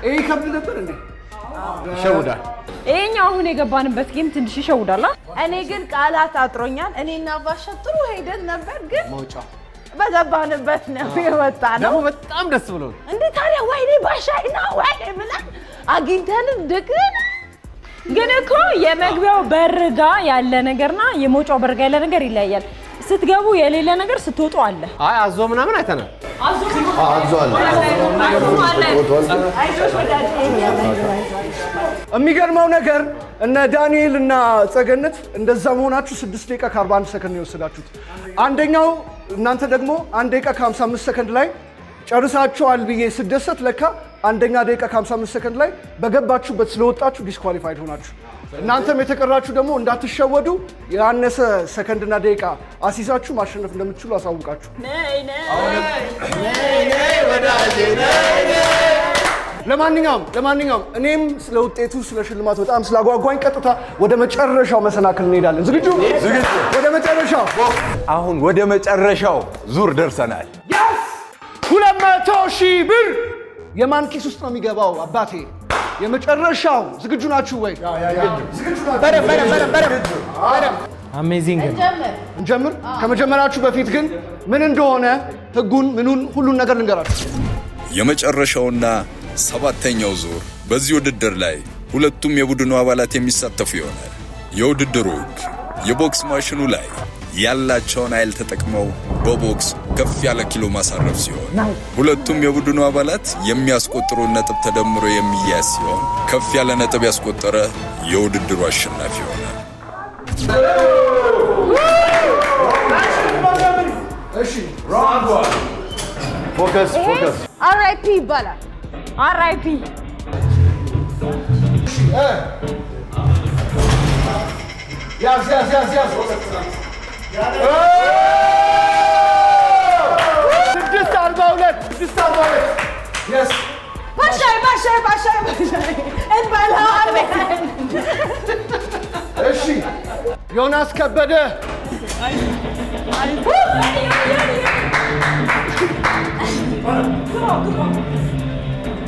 ይሄ ከብድ ነበር እንዴ? ይሸውዳል። ይሄኛው አሁን የገባንበት ጌም ትንሽ ይሸውዳል። እኔ ግን ቃላት አጥሮኛል። እኔና ባሻ ጥሩ ሄደን ነበር ግን መውጫ በገባንበት ነው የወጣ ነው። ደግሞ በጣም ደስ ብሎን እንዴ ታዲያ ወይኔ ባሻይና ወይኔ ብለን አግኝተን ድግን ግን እኮ የመግቢያው በርጋ ያለ ነገርና የመውጫው በርጋ ያለ ነገር ይለያያል። ስትገቡ የሌለ ነገር ስትወጡ አለ። አይ አዞ ምናምን አይተናል። አዞ አለ የሚገርመው ነገር እነ ዳንኤል እና ጸገነት እንደዛ መሆናችሁ 6 ደቂቃ ከ41 ሰከንድ ነው የወሰዳችሁት። አንደኛው እናንተ ደግሞ 1 ደቂቃ ከ55 ሰከንድ ላይ ጨርሳችኋል ብዬ ስደሰት ለካ አንደኛ ደቂቃ ከ55 ሰከንድ ላይ በገባችሁበት ስለወጣችሁ ዲስኳሊፋይድ ሆናችሁ። እናንተም የተቀራችሁ ደግሞ እንዳትሸወዱ ያነሰ ሰከንድና ደቂቃ አሲሳችሁ ማሸነፍ እንደምትችሉ አሳውቃችሁ። ለማንኛውም እኔም ስለ ውጤቱ ስለ ሽልማት በጣም ስላጓጓኝ ቀጥታ ወደ መጨረሻው መሰናክል እንሄዳለን። ዝግጁ? ወደ መጨረሻው አሁን ወደ መጨረሻው ዙር ደርሰናል። 200,000 ብር የማን ኪስ ውስጥ ነው የሚገባው? አባቴ የመጨረሻው ዝግጁ ናችሁ ወይ? አሜዚንግ እንጀምር። ከመጀመራችሁ በፊት ግን ምን እንደሆነ ህጉን ሁሉን ነገር ልንገራችሁ። የመጨረሻውና 7ኛው ዙር በዚህ ውድድር ላይ ሁለቱም የቡድኑ አባላት የሚሳተፉ ይሆናል። የውድድሩ ህግ የቦክስ ማሽኑ ላይ ያላቸውን ኃይል ተጠቅመው በቦክስ ከፍ ያለ ኪሎ ማሳረፍ ሲሆን ሁለቱም የቡድኑ አባላት የሚያስቆጥሩ ነጥብ ተደምሮ የሚያዝ ሲሆን ከፍ ያለ ነጥብ ያስቆጠረ የውድድሩ አሸናፊ ይሆናል። እሺ ፎከስ አርአይፒ ይባላል። አርአይፒ ያዝ 6:42 yes ባሻይ እንበላለን። እሺ ዮናስ ከበደ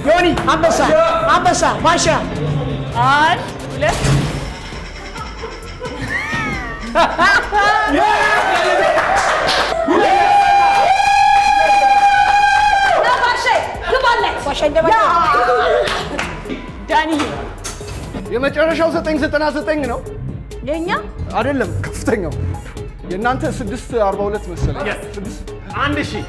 ዮኒ አንበሳ ባሻ 1 2 ዳኒ የመጨረሻው 999 ነው። የኛ አይደለም ከፍተኛው የእናንተ 6:42 መሰለኝ። 1000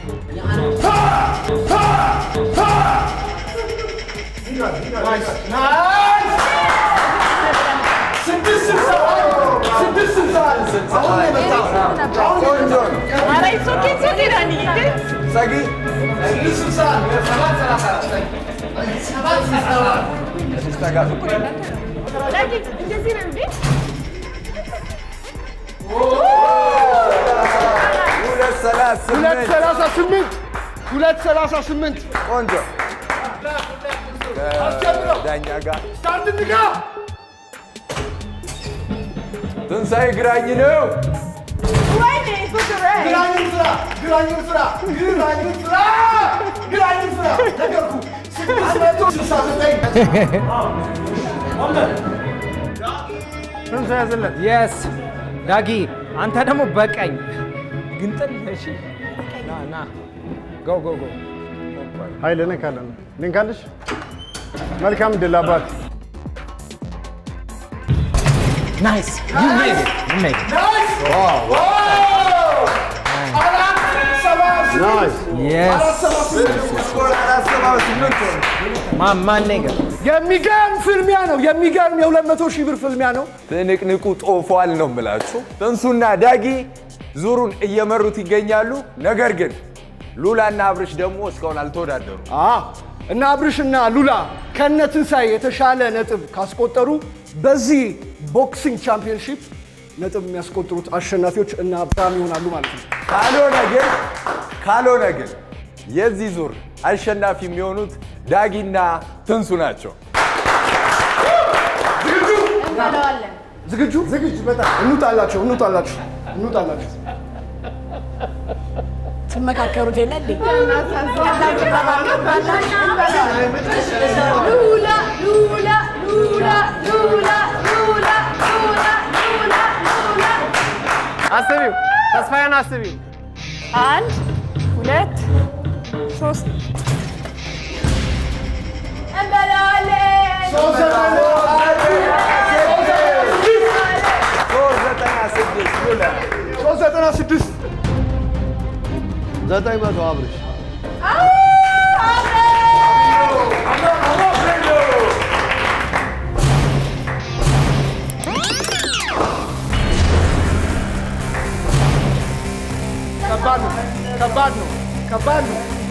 2:38 ቆንጆ ዳኛ ጋር ስታንድንጋ ትንሣኤ ግራኝ ነው። ወይኔ ፍቅሬ ግራኝን ፍራ ነገርኩ 669 የስ ዳጊ አንተ ደግሞ በቀኝ ግንጥል። እሺ ና ጎ ኃይል ነካለን ልንካልሽ። መልካም ድል አባት። ናይስ ዩ ሜድ ኢት ማን ነገር የሚገርም ፍልሚያ ነው። የሚገርም የ200,000 ብር ፍልሚያ ነው። ትንቅንቁ ጦፏል ነው የምላችሁ። ትንሱና ዳጊ ዙሩን እየመሩት ይገኛሉ። ነገር ግን ሉላና አብርሽ ደግሞ እስካሁን አልተወዳደሩ። እና አብርሽና ሉላ ከነ ትንሣኤ የተሻለ ነጥብ ካስቆጠሩ በዚህ ቦክሲንግ ቻምፒዮንሺፕ ነጥብ የሚያስቆጥሩት አሸናፊዎች እና ብራም ይሆናሉ ማለት ነው። ካልሆነ ግን የዚህ ዙር አሸናፊ የሚሆኑት ዳጊና ትንሱ ናቸው። ዝግጁ? በጣም እንውጣላችሁ። ትመካከሩት የለ እንዴ? ሉላ አስቢው ተስፋዬን አስቢው 1 2 3 አብርሽ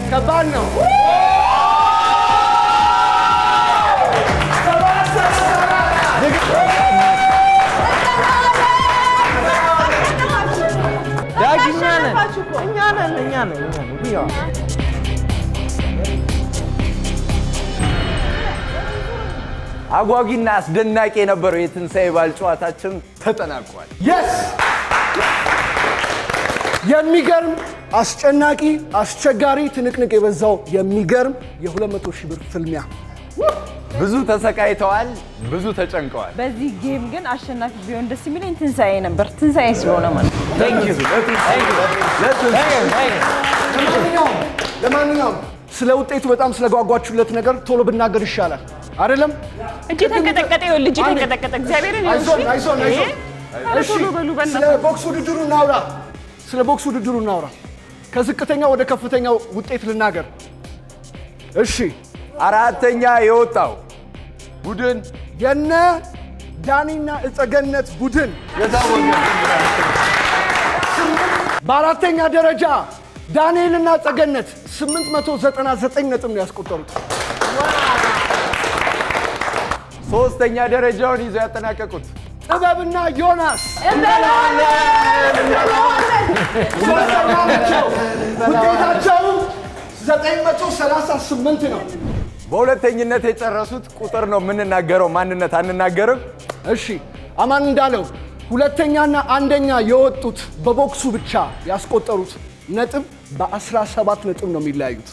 ከባድ ነው እኛ ነን አጓጊና አስደናቂ የነበረው የትንሳኤ በዓል ጨዋታችን ተጠናቋል። የሚገርም አስጨናቂ አስቸጋሪ ትንቅንቅ የበዛው የሚገርም የ200 ሺህ ብር ፍልሚያ ብዙ ተሰቃይተዋል፣ ብዙ ተጨንቀዋል። በዚህ ጌም ግን አሸናፊ ቢሆን ደስ የሚለኝ ትንሳኤ ነበር። ትንሳኤ ስለሆነ ማለት ለማንኛውም ስለ ውጤቱ በጣም ስለጓጓችሁለት ነገር ቶሎ ብናገር ይሻላል አይደለም? እጅ ተንቀጠቀጠ ይኸውልህ፣ እጅ ተንቀጠቀጠ። እግዚአብሔርን አይዞን ስለ ቦክስ ውድድሩ እናውራ። ስለ ቦክስ ውድድሩ እናውራ። ከዝቅተኛ ወደ ከፍተኛው ውጤት ልናገር። እሺ፣ አራተኛ የወጣው ቡድን የነ ዳኒና እጸገነት ቡድን በአራተኛ ደረጃ ዳንኤልና ጸገነት 899 ነጥብ ነው ያስቆጠሩት። ሶስተኛ ደረጃውን ይዘው ያጠናቀቁት ጥበብና ዮናስ ውጤታቸው 938 ነው። በሁለተኝነት የጨረሱት ቁጥር ነው የምንናገረው፣ ማንነት አንናገርም። እሺ፣ አማን እንዳለው ሁለተኛና አንደኛ የወጡት በቦክሱ ብቻ ያስቆጠሩት ነጥብ በ17 ነጥብ ነው የሚለያዩት።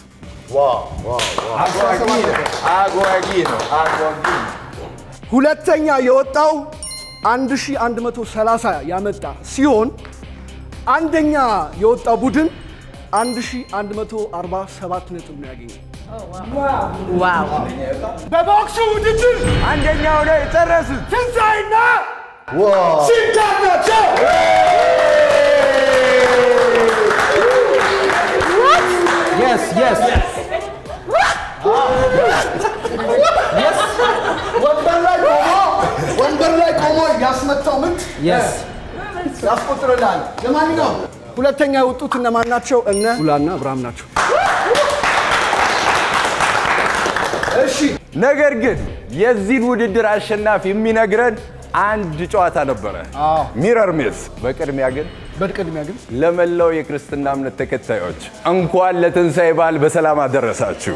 አጓጊ ነው። ሁለተኛ የወጣው 1130 ያመጣ ሲሆን አንደኛ የወጣው ቡድን 1147 ነጥብ ነው ያገኘው። ዋው! በቦክሱ ውድድር አንደኛው ነው የጨረሱት ትንሳኤና ሲንታር ናቸው። ወንበር ላይ ቆሞ ያስመታው ምት ያስቆጥርልሃል። ለማንኛውም ሁለተኛ የወጡት እነማን ናቸው? እነ ሁላና አብርሃም ናቸው። እሺ፣ ነገር ግን የዚህን ውድድር አሸናፊ የሚነግረን አንድ ጨዋታ ነበረ፣ ሚረር ሜዝ። በቅድሚያ ግን ለመላው የክርስትና እምነት ተከታዮች እንኳን ለትንሳኤ በዓል በሰላም አደረሳችሁ።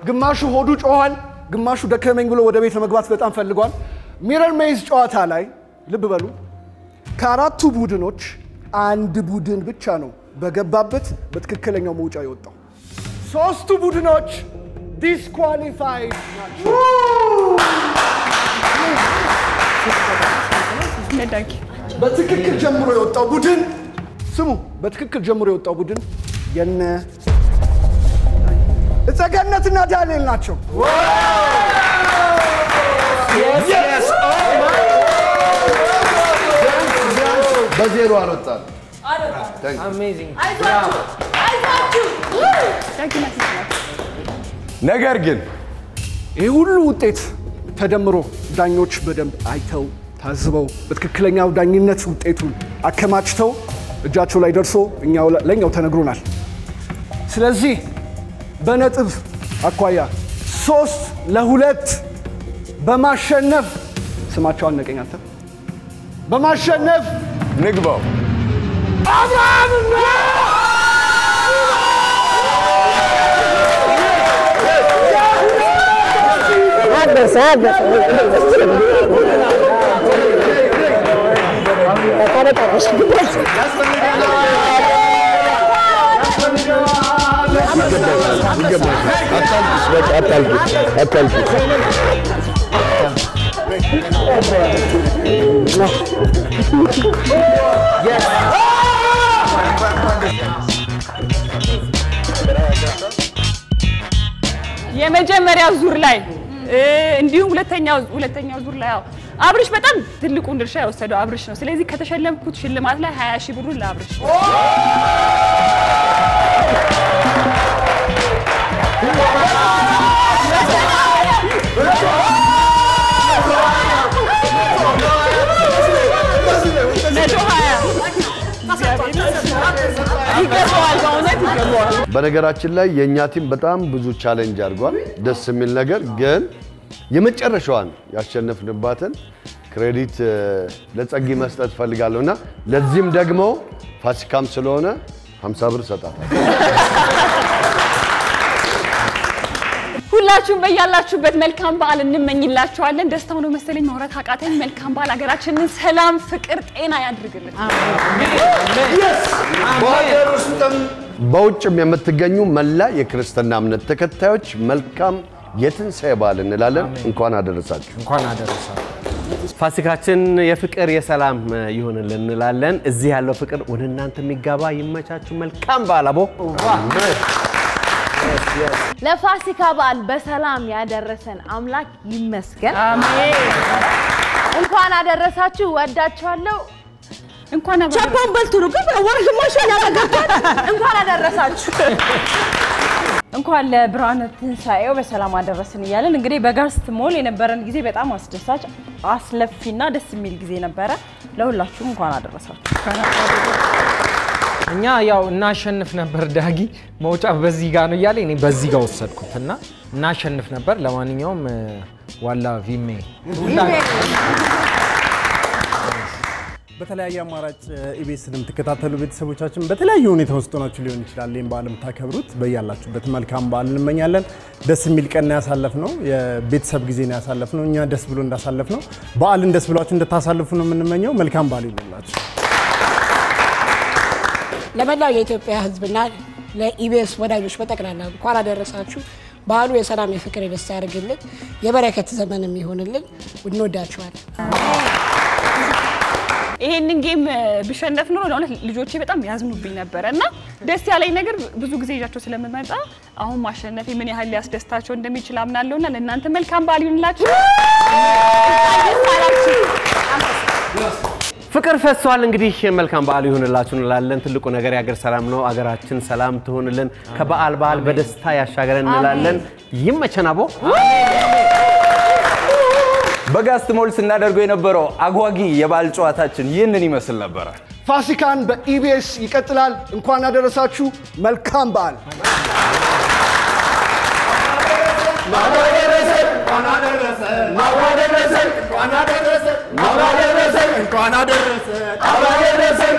ግማሹ ሆዱ ጮኋል፣ ግማሹ ደከመኝ ብሎ ወደ ቤት መግባት በጣም ፈልጓል። ሚረር ሜዝ ጨዋታ ላይ ልብ በሉ፣ ከአራቱ ቡድኖች አንድ ቡድን ብቻ ነው በገባበት በትክክለኛው መውጫ የወጣው። ሶስቱ ቡድኖች ዲስኳሊፋይድ ናቸው። በትክክል ጀምሮ የወጣው ቡድን ስሙ፣ በትክክል ጀምሮ የወጣው ቡድን የነ እጸገነትና ዳንኤል ናቸው። በዜሮ አልወጣም። ነገር ግን ይህ ሁሉ ውጤት ተደምሮ ዳኞች በደንብ አይተው ታዝበው በትክክለኛው ዳኝነት ውጤቱን አከማችተው እጃቸው ላይ ደርሶ ለኛው ተነግሮናል። ስለዚህ በነጥብ አኳያ 3-2 በማሸነፍ ስማቸው አነቀኝ አንተ በማሸነፍ ንግባው አብርሃምና የመጀመሪያው ዙር ላይ እንዲሁም ሁለተኛው ዙር ላይ አብርሽ በጣም ትልቁን ድርሻ የወሰደው አብርሽ ነው። ስለዚህ ከተሸለምኩት ሽልማት ላይ 20,000 ብሩን ለአብርሽ በነገራችን ላይ የኛ ቲም በጣም ብዙ ቻሌንጅ አድርጓል። ደስ የሚል ነገር ግን የመጨረሻዋን ያሸነፍንባትን ክሬዲት ለጸጊ መስጠት ፈልጋለሁና ለዚህም ደግሞ ፋሲካም ስለሆነ 50 ብር ሰጣታለሁ። ሁላችሁም በያላችሁበት መልካም በዓል እንመኝላችኋለን። ደስታው ነው መሰለኝ ማውራት አቃተኝ። መልካም በዓል፣ ሀገራችንን ሰላም፣ ፍቅር፣ ጤና ያድርግልን። በውጭም የምትገኙ መላ የክርስትና እምነት ተከታዮች መልካም የትንሣኤ በዓል እንላለን። እንኳን አደረሳችሁ። እንኳን አደረሳችሁ። ፋሲካችን የፍቅር የሰላም ይሁንልን እንላለን። እዚህ ያለው ፍቅር ወደ እናንተ የሚጋባ ይመቻችሁ። መልካም በዓል አቦ። ለፋሲካ በዓል በሰላም ያደረሰን አምላክ ይመስገን። አሜን። እንኳን አደረሳችሁ። ወዳችኋለሁ። እንኳን ቻፓን በልቱ ነው ግን ወርግማሽ ያላገባን እንኳን አደረሳችሁ። እንኳን ለብርሃነ ትንሣኤው በሰላም አደረሰን እያለን እንግዲህ በጋስት ሞል የነበረን ጊዜ በጣም አስደሳች አስለፊና ደስ የሚል ጊዜ ነበረ። ለሁላችሁም እንኳን አደረሳችሁ። እኛ ያው እናሸንፍ ነበር ዳጊ መውጫ በዚህ ጋር ነው እያለ እኔ በዚህ ጋር ወሰድኩትና እናሸንፍ ነበር። ለማንኛውም ዋላ ቪሜ በተለያየ አማራጭ ኢቢኤስን የምትከታተሉ ቤተሰቦቻችን በተለያየ ሁኔታ ውስጥ ሆናችሁ ሊሆን ይችላል ይሄን በዓል የምታከብሩት በያላችሁበት መልካም በዓል እንመኛለን። ደስ የሚል ቀን ያሳለፍነው የቤተሰብ ጊዜ ነው ያሳለፍነው። እኛ ደስ ብሎ እንዳሳለፍነው በዓልን ደስ ብሏችሁ እንድታሳልፉ ነው የምንመኘው። መልካም በዓል ይሁንላችሁ። ለመላው የኢትዮጵያ ሕዝብና ለኢቢኤስ ወዳጆች በጠቅላላ እንኳን አደረሳችሁ። በዓሉ የሰላም የፍቅር የደስታ ያድርግልን፣ የበረከት ዘመን የሚሆንልን። እንወዳችኋለን። ይሄንን ጌም ብሸነፍ ነው ለእውነት ልጆቼ በጣም ያዝኑብኝ ነበረ እና ደስ ያለኝ ነገር ብዙ ጊዜ ይዣቸው ስለምመጣ አሁን ማሸነፌ ምን ያህል ሊያስደስታቸው እንደሚችል አምናለሁና ለእናንተ መልካም በዓል ይሁንላችሁ። ፍቅር ፈሷል። እንግዲህ መልካም በዓል ይሁንላችሁ እንላለን። ትልቁ ነገር የሀገር ሰላም ነው። አገራችን ሰላም ትሆንልን፣ ከበዓል በዓል በደስታ ያሻገረን እንላለን። ይመቸን አቦ። በጋስት ሞል ስናደርገው የነበረው አጓጊ የበዓል ጨዋታችን ይህንን ይመስል ነበር። ፋሲካን በኢቢኤስ ይቀጥላል። እንኳን አደረሳችሁ። መልካም በዓል። እንኳን አደረሰን